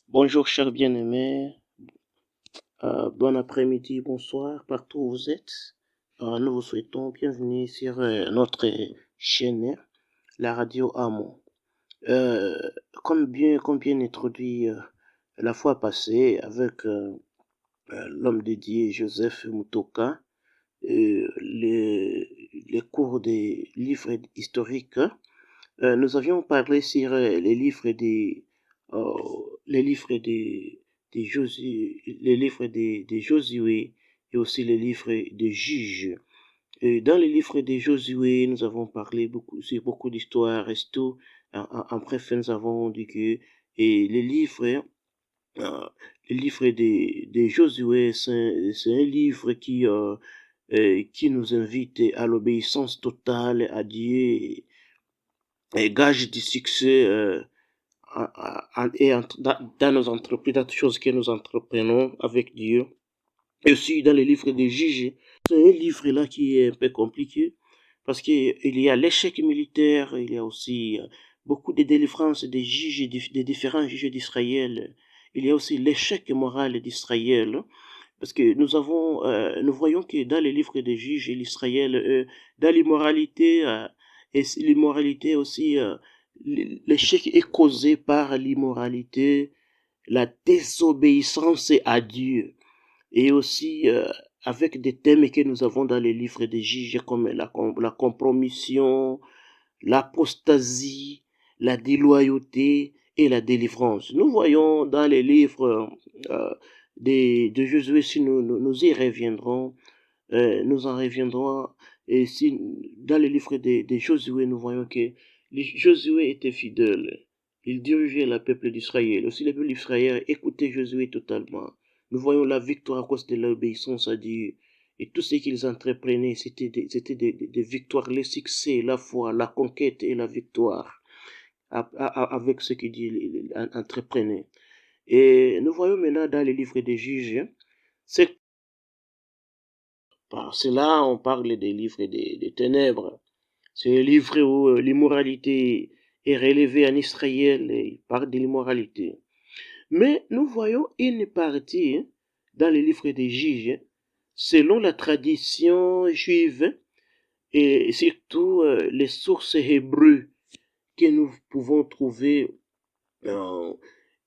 Bonjour chers bien-aimés, bon après-midi, bonsoir, partout où vous êtes. Nous vous souhaitons bienvenue sur notre chaîne, la radio Amo. Euh, comme bien introduit la fois passée avec l'homme dédié Joseph Mutoka, les cours des livres historiques, nous avions parlé sur euh, les livres les livres des Josué et aussi les livres des juges. Et dans les livres des Josué, nous avons parlé sur beaucoup d'histoires, et tout. En bref, nous avons dit que et euh, les livres des Josué, c'est un livre qui nous invite à l'obéissance totale à Dieu et gage du succès dans nos entreprises, dans toutes choses que nous entreprenons avec Dieu. Et aussi dans les livres des juges. C'est un livre là qui est un peu compliqué parce qu'il y a l'échec militaire, il y a aussi beaucoup de délivrances des juges, des différents juges d'Israël. Il y a aussi l'échec moral d'Israël. Parce que nous voyons que dans les livres des juges, l'Israël, dans l'immoralité, et l'immoralité aussi, l'échec est causé par l'immoralité, la désobéissance à Dieu, et aussi avec des thèmes que nous avons dans les livres des juges comme la compromission, l'apostasie, la déloyauté et la délivrance. Nous voyons dans les livres de Josué, si nous y reviendrons, nous en reviendrons, et si dans les livres de Josué, nous voyons que Josué était fidèle. Il dirigeait le peuple d'Israël. Aussi, le peuple d'Israël écoutait Josué totalement. Nous voyons la victoire à cause de l'obéissance à Dieu. Et tout ce qu'ils entreprenaient, c'était des victoires, le succès, la foi, la conquête et la victoire avec ce que Dieu entreprenait. Et nous voyons maintenant dans les livres des juges, c'est par cela on parle des livres des ténèbres. C'est les livres où l'immoralité est relevée en Israël et il parle de l'immoralité. Mais nous voyons une partie dans les livres des juges, selon la tradition juive et surtout les sources hébreues que nous pouvons trouver. Il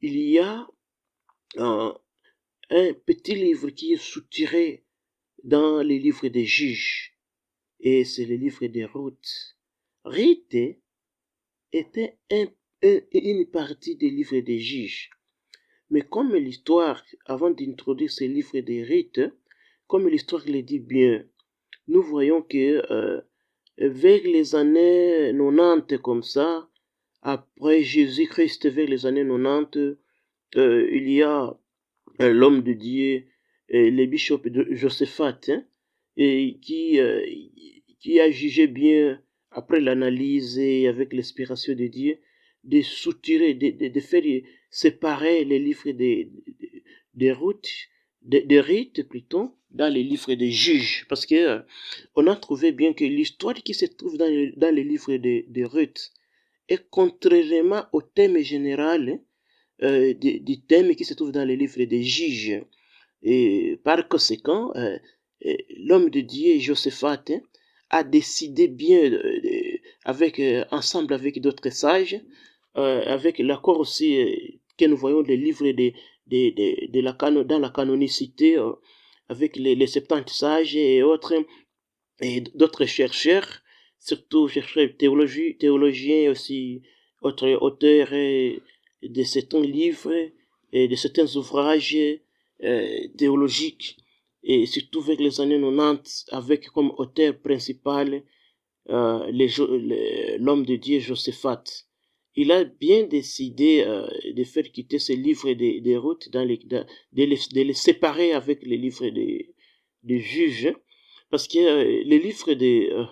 y a un petit livre qui est soutiré dans les livres des juges, et c'est le livre des Ruth. Ruth était une partie des livres des juges. Mais comme l'histoire, avant d'introduire ce livre des Ruth, comme l'histoire le dit bien, nous voyons que vers les années 90 comme ça, après Jésus-Christ, vers les années 90, il y a l'homme de Dieu, le bishop de Josaphat, et qui a jugé bien, après l'analyse et avec l'inspiration de Dieu, de soutirer, de faire séparer les livres des routes, des rites plutôt, dans les livres des juges. Parce que on a trouvé bien que l'histoire qui se trouve dans les livres des Ruth est contrairement au thème général du thème qui se trouve dans les livres des juges. Et par conséquent, l'homme de Dieu, Josaphat, a décidé bien, ensemble avec d'autres sages, avec l'accord aussi que nous voyons des livres dans la canonicité, avec les 70 sages et autres, et d'autres chercheurs, surtout chercheurs théologiens aussi, autres auteurs de certains livres et de certains ouvrages théologiques, et surtout vers les années 90, avec comme auteur principal l'homme de Dieu Josaphat. Il a bien décidé de faire quitter ces livres des routes, de les séparer avec les livres des juges, parce que les livres de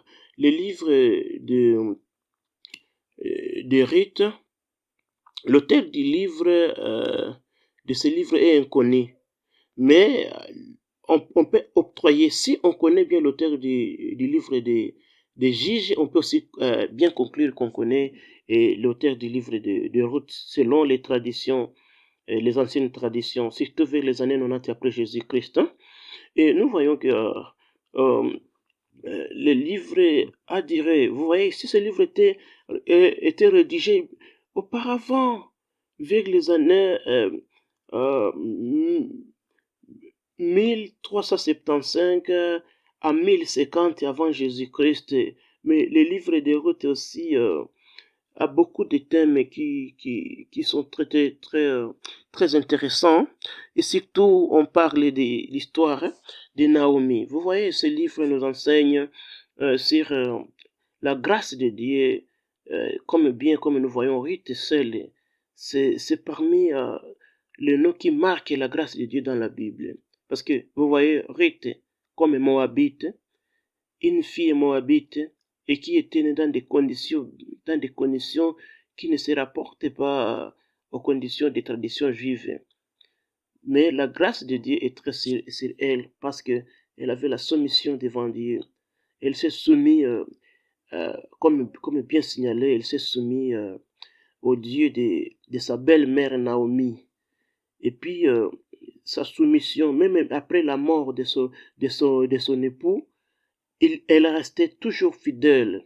rites, l'auteur du livre, de ce livre est inconnu. Mais on peut octroyer, si on connaît bien l'auteur du livre des juges, on peut aussi bien conclure qu'on connaît l'auteur du livre de Ruth, selon les traditions les anciennes traditions, surtout vers les années 90 après Jésus-Christ. Hein. Et nous voyons que le livre Adiré, vous voyez, si ce livre était rédigé auparavant, vers les années 1375 à 1050 avant Jésus-Christ, mais le livre des Ruth aussi a beaucoup de thèmes qui sont traités très intéressants. Et surtout, on parle de l'histoire de Naomi. Vous voyez, ce livre nous enseigne sur la grâce de Dieu, comme nous voyons, Ruth seule, c'est parmi les noms qui marquent la grâce de Dieu dans la Bible. Parce que, vous voyez, Ruth, comme Moabite, une fille moabite, et qui était née dans des conditions qui ne se rapportaient pas aux conditions des traditions juives. Mais la grâce de Dieu est très sur elle, parce que elle avait la soumission devant Dieu. Elle s'est soumise, comme bien signalé, elle s'est soumise au Dieu de sa belle-mère Naomi. Et puis, sa soumission, même après la mort de son époux, elle restait toujours fidèle.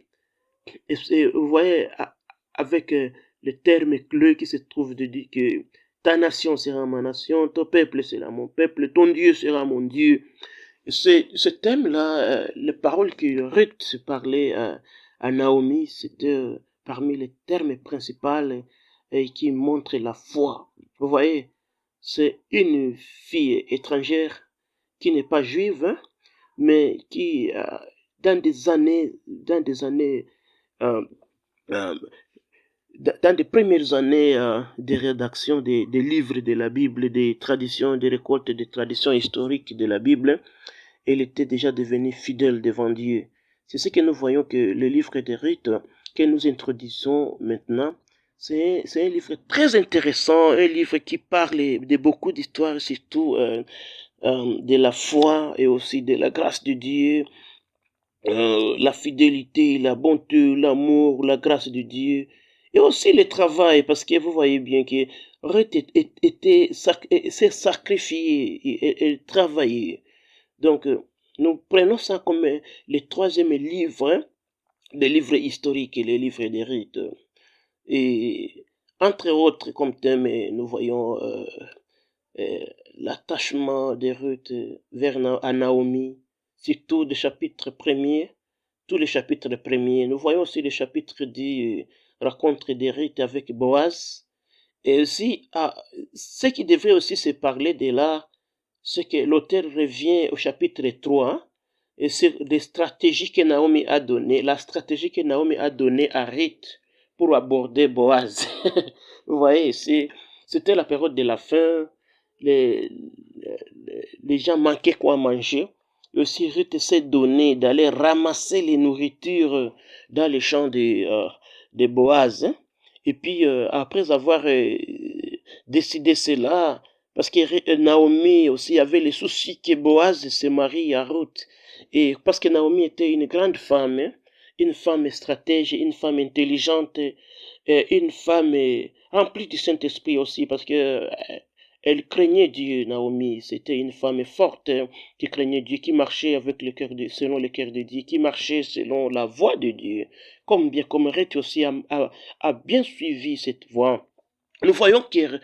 Et vous voyez, avec le terme clé qui se trouve de dire que ta nation sera ma nation, ton peuple sera mon peuple, ton Dieu sera mon Dieu. Ce thème-là, les paroles que Ruth se parlait à Naomi, c'était parmi les termes principaux qui montrent la foi. Vous voyez, c'est une fille étrangère qui n'est pas juive, hein, mais qui, dans des années, dans des premières années de rédaction des livres de la Bible, des traditions, des récoltes des traditions historiques de la Bible, elle était déjà devenue fidèle devant Dieu. C'est ce que nous voyons que le livre des rites que nous introduisons maintenant, c'est un livre très intéressant, un livre qui parle de beaucoup d'histoires, surtout de la foi et aussi de la grâce de Dieu, la fidélité, la bonté, l'amour, la grâce de Dieu, et aussi le travail, parce que vous voyez bien que Ruth s'est sacrifié et travaillé. Donc, nous prenons ça comme le troisième livre, hein, des livres historiques et les livres des rites. Et entre autres, comme thème, nous voyons l'attachement de Ruth vers Naomi, surtout des chapitres premiers, tous les chapitres premiers. Nous voyons aussi les chapitres dit rencontre des rites avec Boaz. Et aussi, ce qui devrait aussi se parler de là, c'est que l'auteur revient au chapitre 3, et c'est des stratégies que Naomi a données, la stratégie que Naomi a donnée à Ruth pour aborder Boaz. Vous voyez, c'était la période de la faim, les gens manquaient quoi manger. Et aussi, Ruth s'est donné d'aller ramasser les nourritures dans les champs de Boaz. Hein. Et puis, après avoir décidé cela, parce que Naomi aussi avait les soucis que Boaz se marie à Ruth. Et parce que Naomi était une grande femme, hein, une femme stratège, une femme intelligente, une femme remplie du Saint-Esprit aussi, parce que elle craignait Dieu, Naomi. C'était une femme forte hein, qui craignait Dieu, qui marchait avec le cœur selon le cœur de Dieu, qui marchait selon la voie de Dieu. Comme Ruth aussi a bien suivi cette voie. Nous voyons que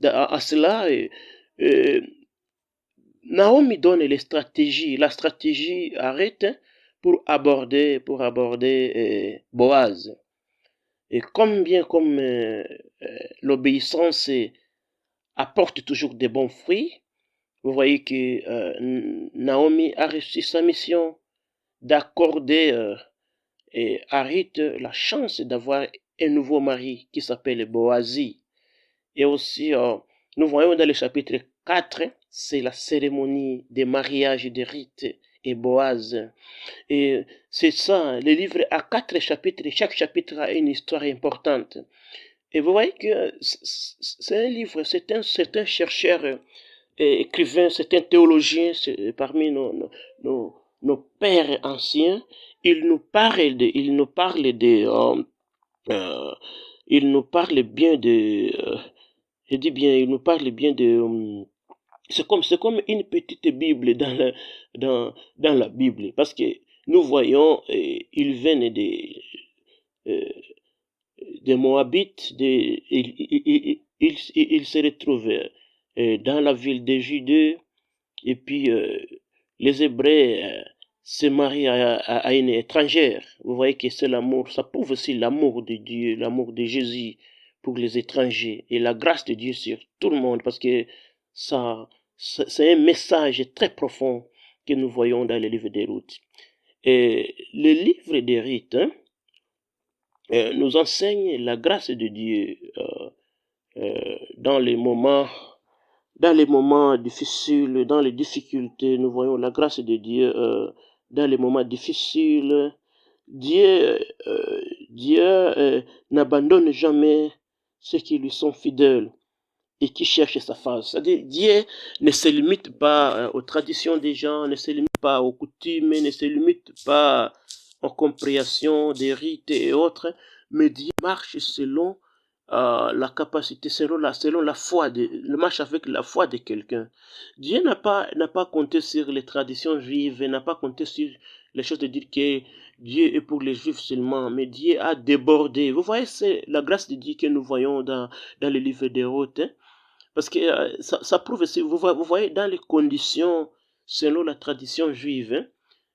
à cela, Naomi donne la stratégie arrête hein, pour aborder Boaz. Et comme l'obéissance apporte toujours des bons fruits, vous voyez que Naomi a réussi sa mission d'accorder à Ruth la chance d'avoir un nouveau mari qui s'appelle Boazi. Et aussi, nous voyons dans le chapitre 4, c'est la cérémonie de mariage de Ruth et Boaz. Et c'est ça, le livre a 4 chapitres, chaque chapitre a une histoire importante. Et vous voyez que c'est un livre, c'est un chercheur, écrivain, c'est un théologien, c'est parmi nos pères anciens. Il nous parle bien Je dis bien, il nous parle bien de... c'est comme une petite Bible dans la Bible. Parce que nous voyons, ils viennent euh, des Moabites, ils se retrouvent dans la ville de Judée, et puis les Hébreux se marient à une étrangère. Vous voyez que c'est l'amour, ça prouve aussi l'amour de Dieu, l'amour de Jésus pour les étrangers et la grâce de Dieu sur tout le monde, parce que ça, c'est un message très profond que nous voyons dans le livre des Ruth. Et le livre des Rites nous enseigne la grâce de Dieu dans les moments difficiles, dans les difficultés. Nous voyons la grâce de Dieu dans les moments difficiles. Dieu, n'abandonne jamais ceux qui lui sont fidèles et qui cherchent sa face. C'est-à-dire, Dieu ne se limite pas aux traditions des gens, ne se limite pas aux coutumes, ne se limite pas aux compréhensions des rites et autres, mais Dieu marche selon la capacité, selon la foi, il marche avec la foi de quelqu'un. Dieu n'a pas compté sur les traditions juives, n'a pas compté sur les choses de dire que Dieu est pour les juifs seulement, mais Dieu a débordé. Vous voyez, c'est la grâce de Dieu que nous voyons dans le livre des Ruth, hein? Parce que ça prouve aussi, vous voyez, dans les conditions, selon la tradition juive, hein,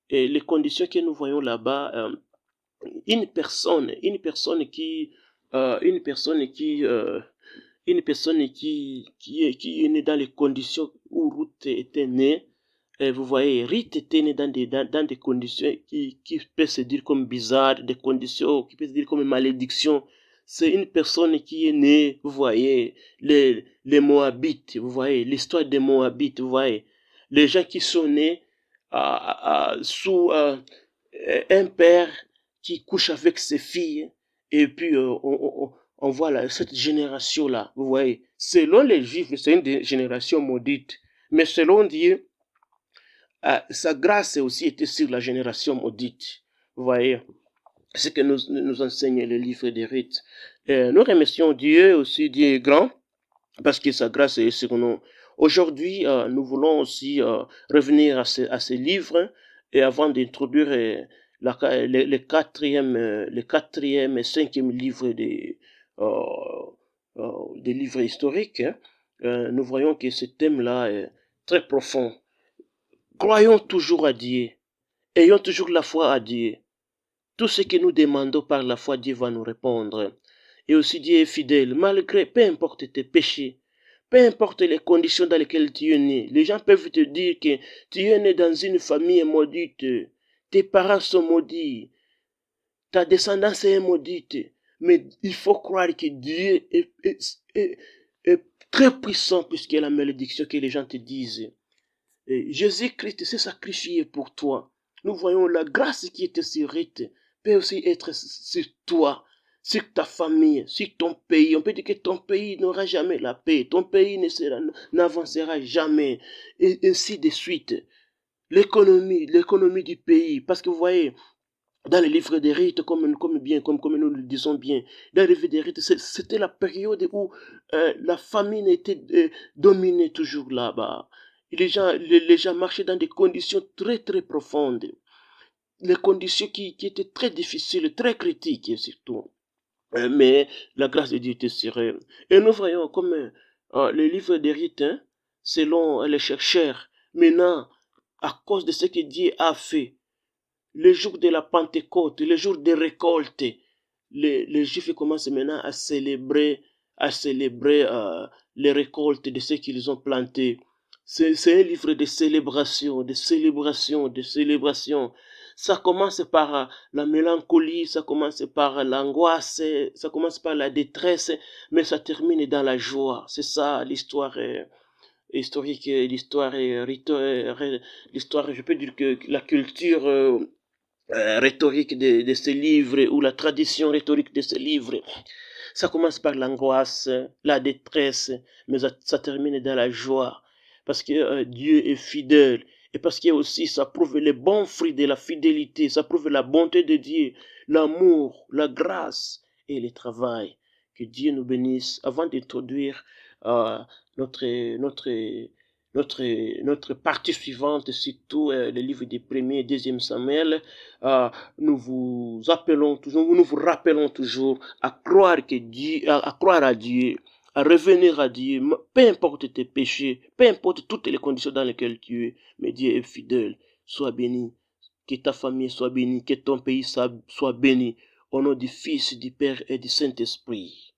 et les conditions que nous voyons là-bas, une personne qui une personne qui est née dans les conditions où Ruth était née, et vous voyez, Ruth était née dans des conditions qui peuvent se dire comme bizarres, des conditions qui peuvent se dire comme malédiction. C'est une personne qui est née, vous voyez, les Moabites, vous voyez, l'histoire des Moabites, vous voyez, les gens qui sont nés sous un père qui couche avec ses filles, et puis on voit là, cette génération-là, vous voyez, selon les Juifs, c'est une génération maudite, mais selon Dieu, sa grâce aussi était sur la génération maudite, vous voyez, ce que nous enseigne le livre des rites. Nous remercions Dieu aussi, Dieu est grand, parce que sa grâce est sur nous. Aujourd'hui, nous voulons aussi revenir à ce livre, et avant d'introduire le quatrième et cinquième livre des livres historiques, hein, nous voyons que ce thème-là est très profond. Croyons toujours à Dieu, ayons toujours la foi à Dieu. Tout ce que nous demandons par la foi, Dieu va nous répondre. Et aussi Dieu est fidèle, malgré, peu importe tes péchés, peu importe les conditions dans lesquelles tu es né. Les gens peuvent te dire que tu es né dans une famille maudite, tes parents sont maudits, ta descendance est maudite. Mais il faut croire que Dieu est très puissant puisque la malédiction que les gens te disent. Jésus-Christ s'est sacrifié pour toi. Nous voyons la grâce qui était sur Ruth peut aussi être sur toi, sur ta famille, sur ton pays. On peut dire que ton pays n'aura jamais la paix, ton pays n'avancera jamais, et ainsi de suite. L'économie du pays, parce que vous voyez, dans le livre des rites, comme nous le disons bien, dans le livre des rites, c'était la période où la famine était dominée toujours là-bas. Les gens marchaient dans des conditions très très profondes, les conditions qui étaient très difficiles, très critiques surtout. Mais la grâce de Dieu était sur eux. Et nous voyons comme le livre des rites, hein, selon les chercheurs, maintenant, à cause de ce que Dieu a fait, le jour de la Pentecôte, le jour des récoltes, les Juifs commencent maintenant à célébrer les récoltes de ce qu'ils ont planté. C'est un livre de célébration, de célébration, de célébration. Ça commence par la mélancolie, ça commence par l'angoisse, ça commence par la détresse, mais ça termine dans la joie. C'est ça l'histoire historique, l'histoire, je peux dire que la culture rhétorique de ce livre ou la tradition rhétorique de ce livre. Ça commence par l'angoisse, la détresse, mais ça termine dans la joie. Parce que Dieu est fidèle. Et parce que aussi, ça prouve les bons fruits de la fidélité. Ça prouve la bonté de Dieu, l'amour, la grâce et le travail Que Dieu nous bénisse. Avant d'introduire notre, notre, notre partie suivante, surtout le livre des 1er et 2e Samuel, nous vous appelons toujours, nous vous rappelons toujours à croire que Dieu, à croire à Dieu, à revenir à Dieu, peu importe tes péchés, peu importe toutes les conditions dans lesquelles tu es, mais Dieu est fidèle. Sois béni, que ta famille soit bénie, que ton pays soit béni, au nom du Fils, du Père et du Saint-Esprit.